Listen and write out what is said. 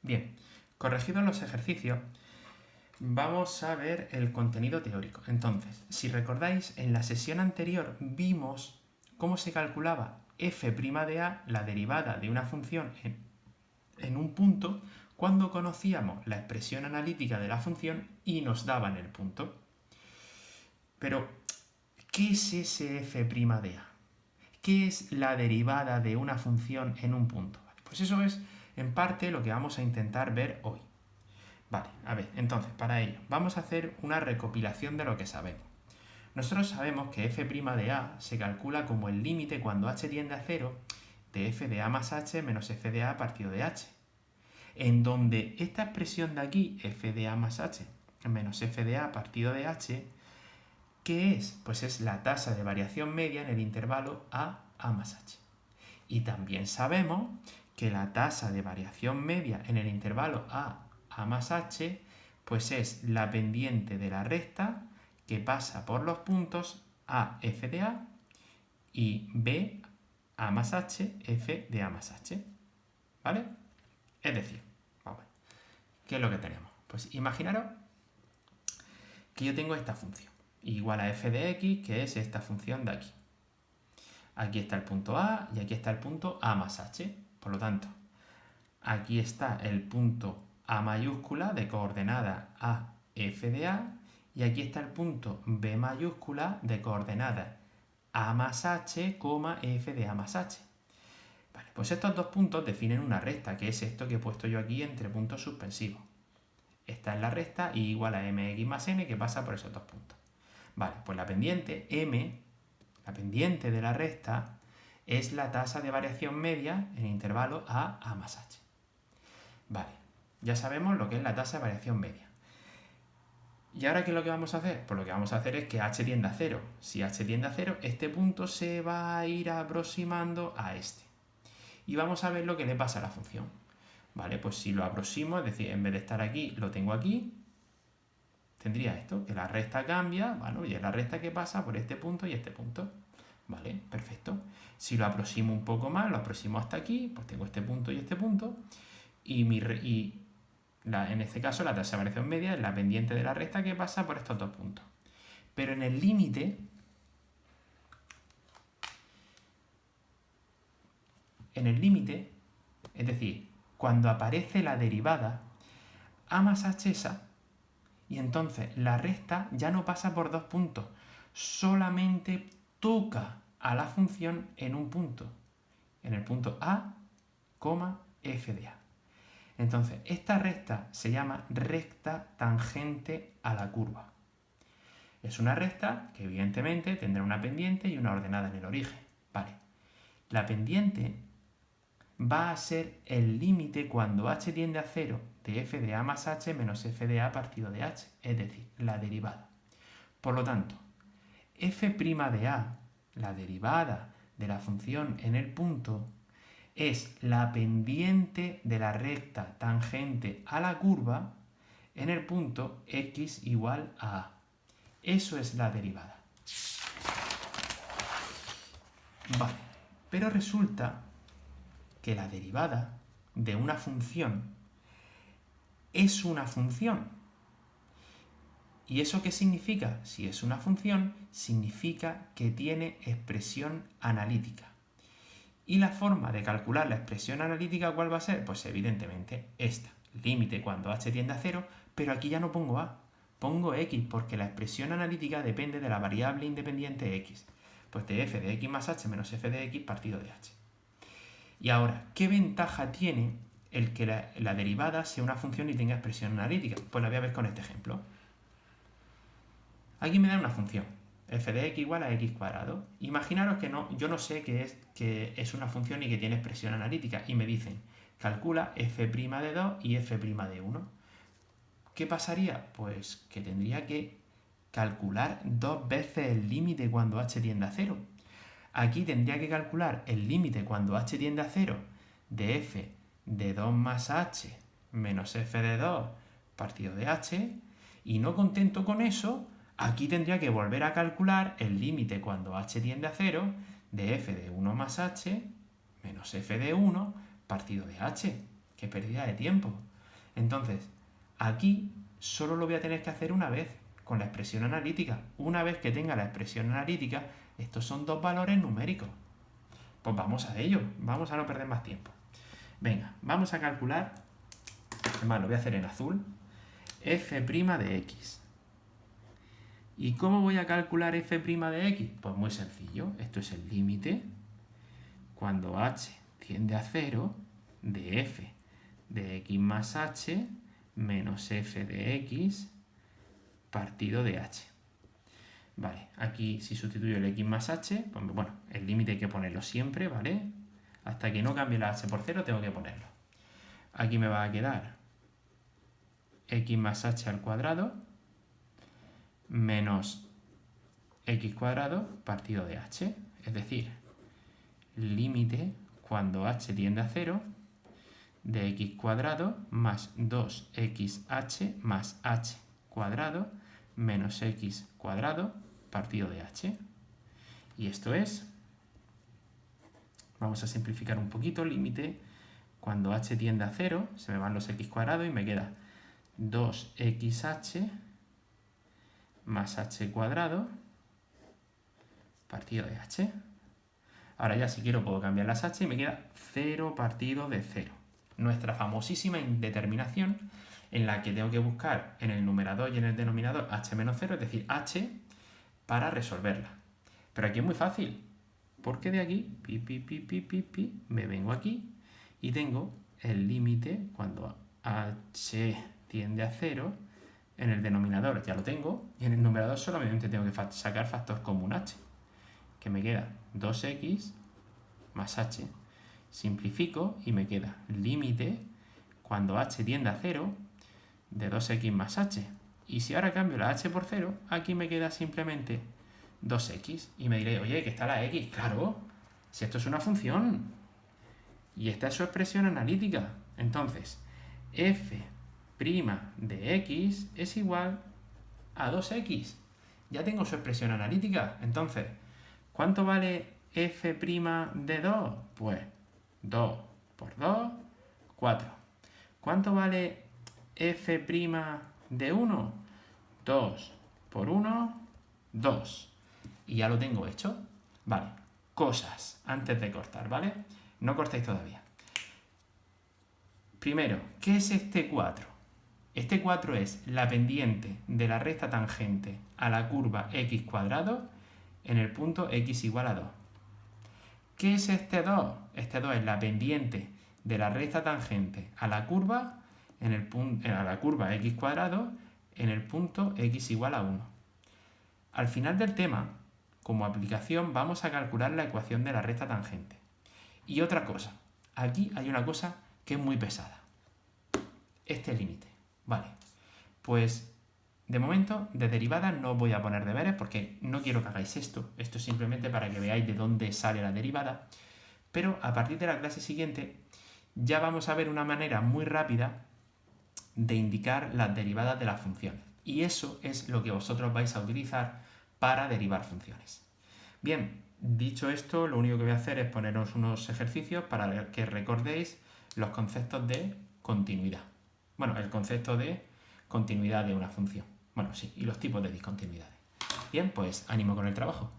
Bien, corregidos los ejerc'icios, vamos a ver el contenido teórico. Entonces, si recordáis, en la sesión anterior vimos cómo se calculaba f' de a, la derivada de una función en un punto, cuando conocíamos la expresión analítica de la función y nos daban el punto. Pero, ¿qué es ese f' de a? ¿Qué es la derivada de una función en un punto? Pues eso es, en parte, lo que vamos a intentar ver hoy. Vale, a ver, entonces, para ello, vamos a hacer una recopilación de lo que sabemos. Nosotros sabemos que f' de a se calcula como el límite cuando h tiende a 0 de f de a más h menos f de a partido de h, en donde esta expresión de aquí, f de a más h menos f de a partido de h, ¿qué es? Pues es la tasa de variación media en el intervalo a más h. Y también sabemos que la tasa de variación media en el intervalo a más h, pues es la pendiente de la recta que pasa por los puntos a f de a y b a más h, f de a más h. ¿Vale? Es decir, vamos a ver, ¿qué es lo que tenemos? Pues imaginaros que yo tengo esta función, igual a f de x, que es esta función de aquí. Aquí está el punto A y aquí está el punto A más H. Por lo tanto, aquí está el punto A mayúscula de coordenada A, F de A, y aquí está el punto B mayúscula de coordenada A más H, F de A más H. Vale, pues estos dos puntos definen una recta, que es esto que he puesto yo aquí entre puntos suspensivos. Esta es la recta y igual a mx más n, que pasa por esos dos puntos. Vale, pues la pendiente m, la pendiente de la recta, es la tasa de variación media en el intervalo a más h. Vale, ya sabemos lo que es la tasa de variación media. ¿Y ahora qué es lo que vamos a hacer? Pues lo que vamos a hacer es que h tiende a 0. Si h tiende a 0, este punto se va a ir aproximando a este. Y vamos a ver lo que le pasa a la función. Vale, pues si lo aproximo, es decir, en vez de estar aquí, lo tengo aquí, tendría esto, que la recta cambia, bueno, y es la recta que pasa por este punto y este punto. Vale, perfecto. Si lo aproximo un poco más, lo aproximo hasta aquí, pues tengo este punto y este punto, y en este caso la tasa de variación media es la pendiente de la recta que pasa por estos dos puntos. Pero en el límite, es decir, cuando aparece la derivada, a más h es a, y entonces la recta ya no pasa por dos puntos, solamente toca a la función en un punto, en el punto a, f de a. Entonces, esta recta se llama recta tangente a la curva. Es una recta que evidentemente tendrá una pendiente y una ordenada en el origen. Vale. La pendiente va a ser el límite cuando h tiende a 0 de f de a más h menos f de a partido de h, es decir, la derivada. Por lo tanto, f' de a, la derivada de la función en el punto, es la pendiente de la recta tangente a la curva en el punto x igual a a. Eso es la derivada. Vale, pero resulta que la derivada de una función es una función. ¿Y eso qué significa? Si es una función, significa que tiene expresión analítica. ¿Y la forma de calcular la expresión analítica cuál va a ser? Pues evidentemente esta. Límite cuando h tiende a 0, pero aquí ya no pongo a, pongo x, porque la expresión analítica depende de la variable independiente x. Pues de f de x más h menos f de x partido de h. Y ahora, ¿qué ventaja tiene el que la derivada sea una función y tenga expresión analítica? Pues la voy a ver con este ejemplo. Aquí me da una función, f de x igual a x cuadrado. Imaginaros que yo no sé que es una función y que tiene expresión analítica, y me dicen, calcula f' de 2 y f' de 1. ¿Qué pasaría? Pues que tendría que calcular dos veces el límite cuando h tiende a 0. Aquí tendría que calcular el límite cuando h tiende a 0 de f de 2 más h menos f de 2 partido de h, y no contento con eso, aquí tendría que volver a calcular el límite cuando h tiende a 0 de f de 1 más h menos f de 1 partido de h. ¡Qué pérdida de tiempo! Entonces, aquí solo lo voy a tener que hacer una vez, con la expresión analítica. Una vez que tenga la expresión analítica, estos son dos valores numéricos. Pues vamos a ello, vamos a no perder más tiempo. Venga, vamos a calcular, además lo voy a hacer en azul, f' de x. ¿Y cómo voy a calcular f' de x? Pues muy sencillo, esto es el límite cuando h tiende a 0 de f de x más h menos f de x partido de h. Vale, aquí si sustituyo el x más h, pues bueno, el límite hay que ponerlo siempre, ¿vale? Hasta que no cambie la h por 0 tengo que ponerlo. Aquí me va a quedar x más h al cuadrado menos x cuadrado partido de h. Es decir, límite cuando h tiende a 0 de x cuadrado más 2xh más h cuadrado menos x cuadrado partido de h. Y esto es, vamos a simplificar un poquito, límite cuando h tiende a 0, se me van los x cuadrados y me queda 2xh más h cuadrado partido de h. Ahora ya si quiero puedo cambiar las h y me queda 0 partido de 0. Nuestra famosísima indeterminación en la que tengo que buscar en el numerador y en el denominador h menos 0, es decir, h, para resolverla. Pero aquí es muy fácil, porque de aquí, me vengo aquí y tengo el límite cuando h tiende a 0, en el denominador ya lo tengo, y en el numerador solamente tengo que sacar factor común h, que me queda 2x más h. Simplifico y me queda límite cuando h tiende a 0 de 2x más h. Y si ahora cambio la h por 0, aquí me queda simplemente 2x. Y me diré, oye, que está la x. Claro, si esto es una función. Y esta es su expresión analítica. Entonces, f' de x es igual a 2x. Ya tengo su expresión analítica. Entonces, ¿cuánto vale f' de 2? Pues 2 por 2, 4. ¿Cuánto vale f' de 1? 2 por 1, 2. Y ya lo tengo hecho. Vale, cosas antes de cortar, ¿vale? No cortéis todavía. Primero, ¿qué es este 4? Este 4 es la pendiente de la recta tangente a la curva x cuadrado en el punto x igual a 2. ¿Qué es este 2? Este 2 es la pendiente de la recta tangente a la curva a la curva x cuadrado en el punto x igual a 1. Al final del tema, como aplicación, vamos a calcular la ecuación de la recta tangente. Y otra cosa, aquí hay una cosa que es muy pesada. Este límite, vale. Pues de momento, de derivadas no os voy a poner deberes porque no quiero que hagáis esto. Esto es simplemente para que veáis de dónde sale la derivada. Pero a partir de la clase siguiente ya vamos a ver una manera muy rápida de indicar las derivadas de las funciones. Y eso es lo que vosotros vais a utilizar para derivar funciones. Bien, dicho esto, lo único que voy a hacer es poneros unos ejercicios para que recordéis los conceptos de continuidad. Bueno, el concepto de continuidad de una función. Bueno, sí, y los tipos de discontinuidades. Bien, pues ánimo con el trabajo.